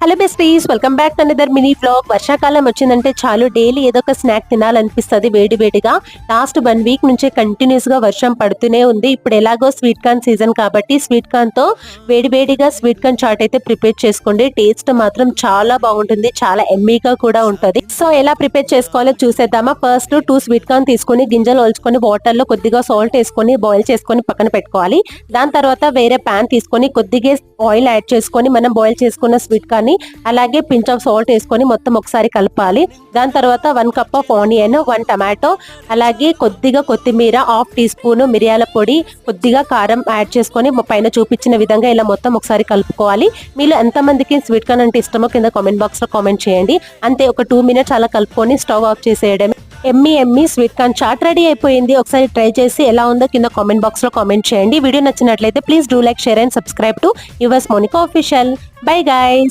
Hello besties, welcome back to another mini vlog. వర్షాకాలం వచ్చిందంటే చాలు డైలీ ఏదో ఒక స్నాక్ తినాలనిపిస్తుంది వేడి వేడిగా. లాస్ట్ 1 వీక్ నుంచే కంటిన్యూస్ గా వర్షం పడుతూనే ఉంది. ఇప్పుడు ఎలాగో స్వీట్ కార్న్ సీజన్ కాబట్టి స్వీట్ కార్న్ తో వేడి వేడిగా స్వీట్ కార్న్ చాట్ అయితే ప్రిపేర్ చేసుకోండి. టేస్ట్ మాత్రం చాలా బాగుంటుంది, చాలా ఎమ్మీగా కూడా ఉంటుంది. సో ఎలా ప్రిపేర్ చేసుకోవాలో చూసేద్దామా. ఫస్ట్ 2 స్వీట్ కార్న్ తీసుకొని గింజలు ఒలుచుకొని వాటర్ లో కొద్దిగా సాల్ట్ వేసుకొని బాయిల్ చేసుకొని పక్కన పెట్టుకోవాలి. దాని తర్వాత వేరే ప్యాన్ తీసుకొని కొద్దిగా ఆయిల్ యాడ్ చేసుకొని మనం బాయిల్ చేసుకున్న స్వీట్ కార్న్ అలాగే పించ్ ఆఫ్ సాల్ట్ వేసుకొని మొత్తం ఒకసారి కలపాలి. దాని తర్వాత 1 కప్ ఆఫ్ ఆనియన్, 1 టమాటో, అలాగే కొద్దిగా కొత్తిమీర, 1/2 టీ స్పూన్ మిరియాల పొడి, కొద్దిగా కారం యాడ్ చేసుకొని పైన చూపించిన విధంగా ఇలా మొత్తం ఒకసారి కలుపుకోవాలి. మీలో ఎంతమందికి స్వీట్ కార్న్ అంటే ఇష్టమో కింద కామెంట్ బాక్స్ లో కామెంట్ చేయండి. అంతే, ఒక 2 మినిట్స్ అలా కలుపుకొని స్టవ్ ఆఫ్ చేసేయడమే. ఎమ్మీ స్వీట్ కార్న్ చాట్ రెడీ అయిపోయింది. ఒకసారి ట్రై చేసి ఎలా ఉందో కింద కామెంట్ బాక్స్ లో కామెంట్ చేయండి. వీడియో నచ్చినట్లయితే please do like, share and subscribe to yours Monica official. Bye guys.